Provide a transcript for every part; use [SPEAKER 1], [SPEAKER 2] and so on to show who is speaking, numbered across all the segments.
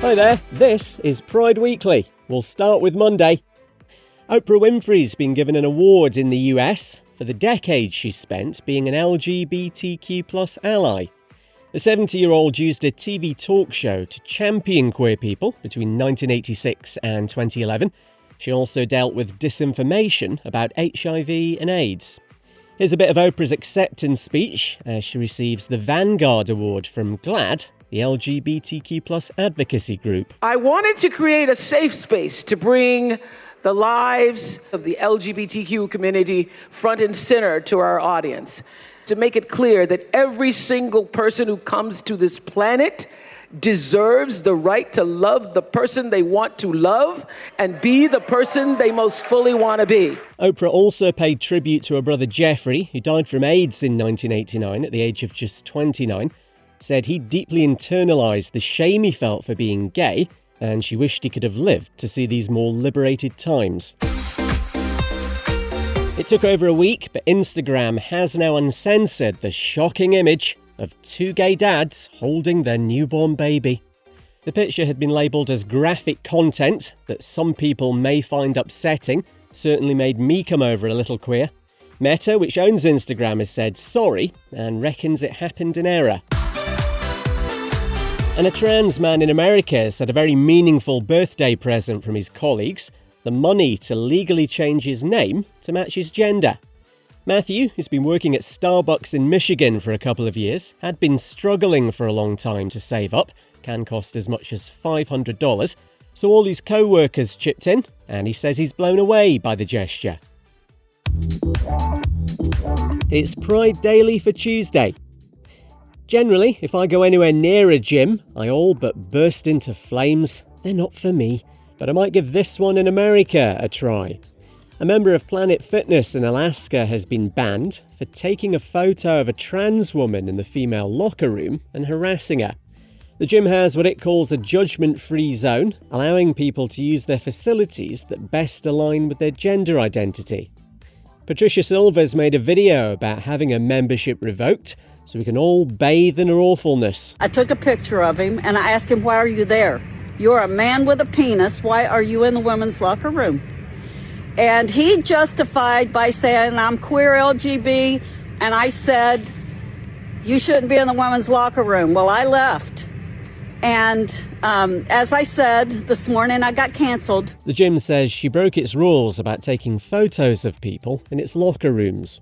[SPEAKER 1] Hi there, this is Pride Weekly. We'll start with Monday. Oprah Winfrey's been given an award in the US for the decade she spent being an LGBTQ+ ally. The 70-year-old used a TV talk show to champion queer people between 1986 and 2011. She also dealt with disinformation about HIV and AIDS. Here's a bit of Oprah's acceptance speech as she receives the Vanguard Award from GLAAD, the LGBTQ+ advocacy group.
[SPEAKER 2] I wanted to create a safe space to bring the lives of the LGBTQ community front and center to our audience, to make it clear that every single person who comes to this planet deserves the right to love the person they want to love and be the person they most fully want to be.
[SPEAKER 1] Oprah also paid tribute to her brother Jeffrey, who died from AIDS in 1989 at the age of just 29. Said he deeply internalised the shame he felt for being gay, and she wished he could have lived to see these more liberated times. It took over a week, but Instagram has now uncensored the shocking image of two gay dads holding their newborn baby. The picture had been labelled as graphic content that some people may find upsetting, certainly made me come over a little queer. Meta, which owns Instagram, has said sorry and reckons it happened in error. And a trans man in America has had a very meaningful birthday present from his colleagues, the money to legally change his name to match his gender. Matthew, who's been working at Starbucks in Michigan for a couple of years, had been struggling for a long time to save up, can cost as much as $500, so all his co-workers chipped in, and he says he's blown away by the gesture. It's Pride Daily for Tuesday. Generally, if I go anywhere near a gym, I all but burst into flames. They're not for me, but I might give this one in America a try. A member of Planet Fitness in Alaska has been banned for taking a photo of a trans woman in the female locker room and harassing her. The gym has what it calls a judgment-free zone, allowing people to use their facilities that best align with their gender identity. Patricia Silva's made a video about having her membership revoked, so we can all bathe in her awfulness.
[SPEAKER 3] I took a picture of him and I asked him, why are you there? You're a man with a penis. Why are you in the women's locker room? And he justified by saying, I'm queer LGB. And I said, you shouldn't be in the women's locker room. Well, I left. And as I said this morning, I got canceled.
[SPEAKER 1] The gym says she broke its rules about taking photos of people in its locker rooms.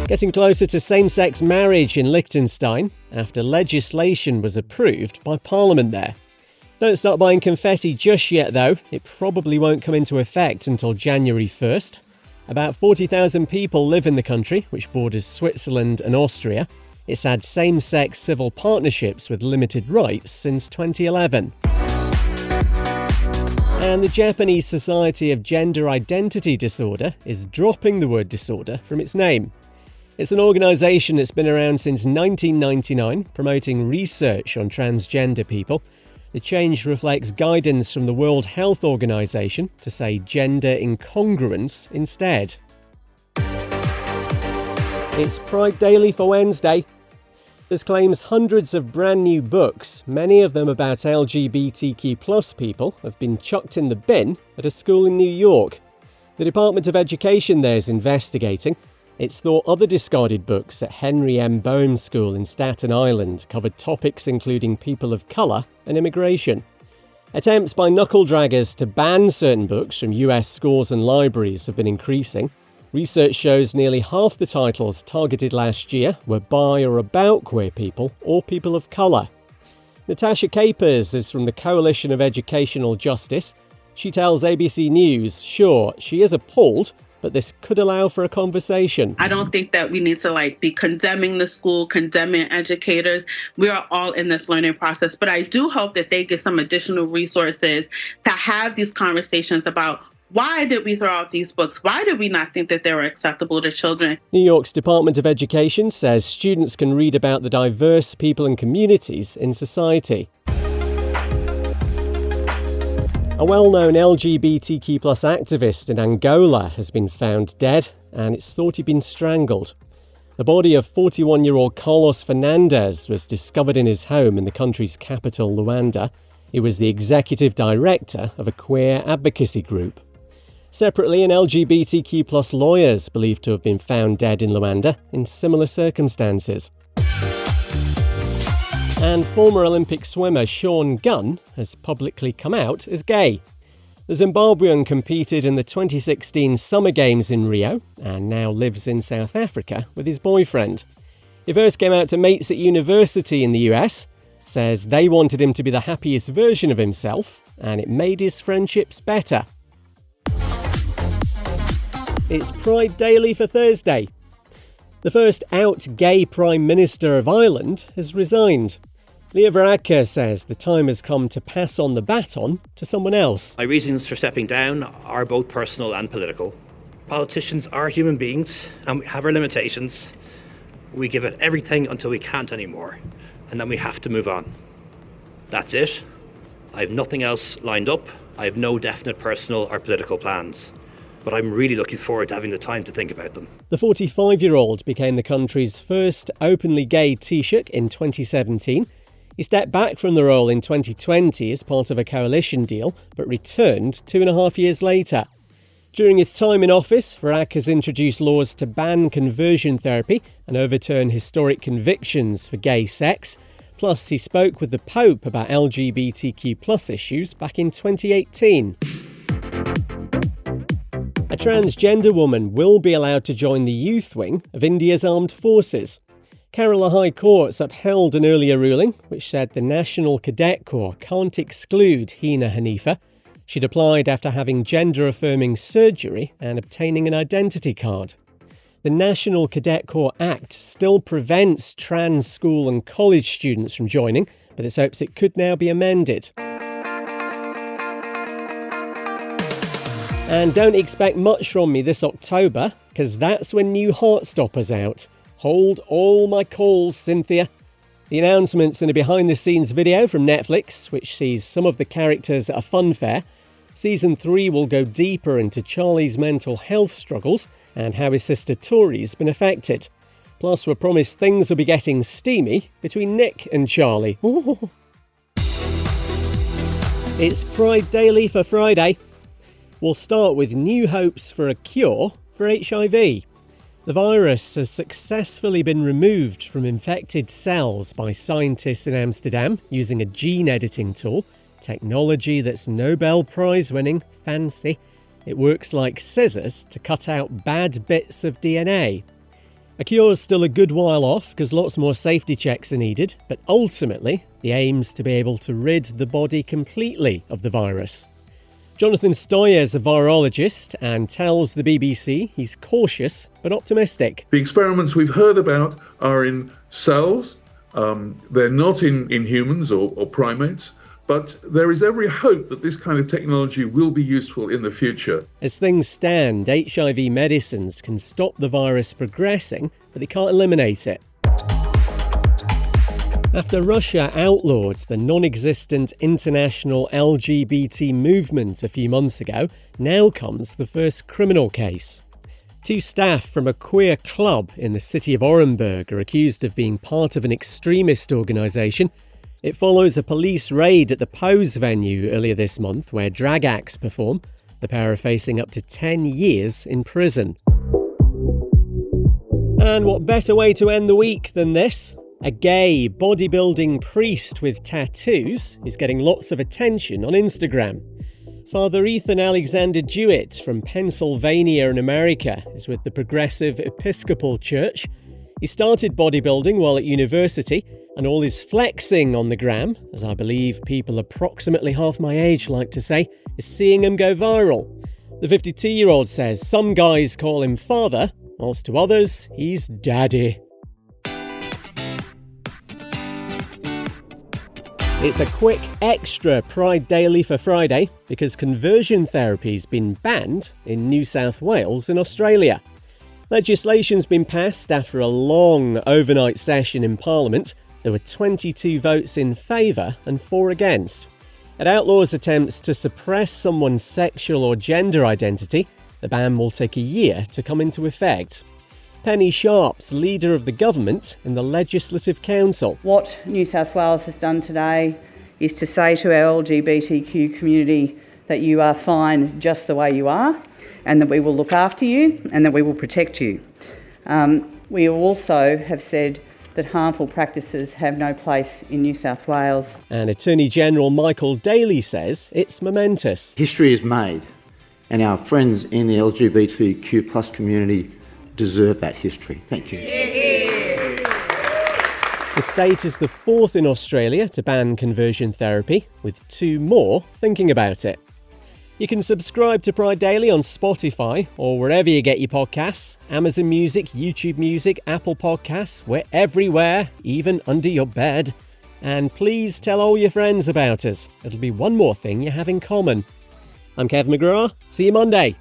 [SPEAKER 1] Getting closer to same-sex marriage in Liechtenstein after legislation was approved by Parliament there. Don't start buying confetti just yet though, it probably won't come into effect until January 1st. About 40,000 people live in the country, which borders Switzerland and Austria. It's had same-sex civil partnerships with limited rights since 2011. And the Japanese Society of Gender Identity Disorder is dropping the word disorder from its name. It's an organisation that's been around since 1999, promoting research on transgender people. The change reflects guidance from the World Health Organization to say gender incongruence instead. It's Pride Daily for Wednesday. This claims hundreds of brand new books, many of them about LGBTQ+ people, have been chucked in the bin at a school in New York. The Department of Education there is investigating. It's thought other discarded books at Henry M. Boehm School in Staten Island covered topics including people of colour and immigration. Attempts by knuckle-draggers to ban certain books from US schools and libraries have been increasing. Research shows nearly half the titles targeted last year were by or about queer people or people of colour. Natasha Capers is from the Coalition of Educational Justice. She tells ABC News, sure, she is appalled, but this could allow for a conversation.
[SPEAKER 4] I don't think that we need to be condemning the school, condemning educators. We are all in this learning process, but I do hope that they get some additional resources to have these conversations about why did we throw out these books? Why did we not think that they were acceptable to children?
[SPEAKER 1] New York's Department of Education says students can read about the diverse people and communities in society. A well-known LGBTQ+ activist in Angola has been found dead, and it's thought he'd been strangled. The body of 41-year-old Carlos Fernandez was discovered in his home in the country's capital, Luanda. He was the executive director of a queer advocacy group. Separately, an LGBTQ+ lawyer is believed to have been found dead in Luanda in similar circumstances. And former Olympic swimmer Sean Gunn has publicly come out as gay. The Zimbabwean competed in the 2016 Summer Games in Rio and now lives in South Africa with his boyfriend. He first came out to mates at university in the US, says they wanted him to be the happiest version of himself, and it made his friendships better. It's Pride Daily for Thursday. The first out gay Prime Minister of Ireland has resigned. Leah Varadkar says the time has come to pass on the baton to someone else.
[SPEAKER 5] My reasons for stepping down are both personal and political. Politicians are human beings and we have our limitations. We give it everything until we can't anymore, and then we have to move on. That's it. I have nothing else lined up. I have no definite personal or political plans, but I'm really looking forward to having the time to think about them.
[SPEAKER 1] The 45-year-old became the country's first openly gay Taoiseach in 2017. He stepped back from the role in 2020 as part of a coalition deal, but returned 2.5 years later. During his time in office, Varadkar has introduced laws to ban conversion therapy and overturn historic convictions for gay sex. Plus, he spoke with the Pope about LGBTQ+ issues back in 2018. A transgender woman will be allowed to join the youth wing of India's armed forces. Kerala High Court's upheld an earlier ruling which said the National Cadet Corps can't exclude Hina Hanifa. She'd applied after having gender-affirming surgery and obtaining an identity card. The National Cadet Corps Act still prevents trans school and college students from joining, but it hopes it could now be amended. And don't expect much from me this October, because that's when new Heartstopper's out. Hold all my calls, Cynthia. The announcement's in a behind-the-scenes video from Netflix, which sees some of the characters at a fun fair. Season 3 will go deeper into Charlie's mental health struggles and how his sister Tori's been affected. Plus, we're promised things will be getting steamy between Nick and Charlie. Ooh. It's Pride Daily for Friday. We'll start with new hopes for a cure for HIV. The virus has successfully been removed from infected cells by scientists in Amsterdam using a gene editing tool, technology that's Nobel Prize winning, fancy. It works like scissors to cut out bad bits of DNA. A cure's still a good while off because lots more safety checks are needed, but ultimately the aim's to be able to rid the body completely of the virus. Jonathan Stoyer is a virologist and tells the BBC he's cautious but optimistic.
[SPEAKER 6] The experiments we've heard about are in cells. They're not in humans or primates, but there is every hope that this kind of technology will be useful in the future.
[SPEAKER 1] As things stand, HIV medicines can stop the virus progressing, but they can't eliminate it. After Russia outlawed the non-existent international LGBT movement a few months ago, now comes the first criminal case. 2 staff from a queer club in the city of Orenburg are accused of being part of an extremist organisation. It follows a police raid at the Pose venue earlier this month where drag acts perform. The pair are facing up to 10 years in prison. And what better way to end the week than this? A gay bodybuilding priest with tattoos is getting lots of attention on Instagram. Father Ethan Alexander Jewett from Pennsylvania in America is with the Progressive Episcopal Church. He started bodybuilding while at university, and all his flexing on the gram, as I believe people approximately half my age like to say, is seeing him go viral. The 52-year-old says some guys call him father, whilst to others he's daddy. It's a quick extra Pride Daily for Friday because conversion therapy's been banned in New South Wales and Australia. Legislation's been passed after a long overnight session in Parliament. There were 22 votes in favour and 4 against. It outlaws attempts to suppress someone's sexual or gender identity. The ban will take a year to come into effect. Penny Sharp's leader of the government in the Legislative Council.
[SPEAKER 7] What New South Wales has done today is to say to our LGBTQ community that you are fine just the way you are, and that we will look after you and that we will protect you. We also have said that harmful practices have no place in New South Wales.
[SPEAKER 1] And Attorney General Michael Daly says it's momentous.
[SPEAKER 8] History is made, and our friends in the LGBTQ plus community deserve that history. Thank you.
[SPEAKER 1] The state is the fourth in Australia to ban conversion therapy, with 2 more thinking about it. You can subscribe to Pride Daily on Spotify or wherever you get your podcasts. Amazon Music, YouTube Music, Apple Podcasts. We're everywhere, even under your bed. And please tell all your friends about us. It'll be one more thing you have in common. I'm Kev McGraw. See you Monday.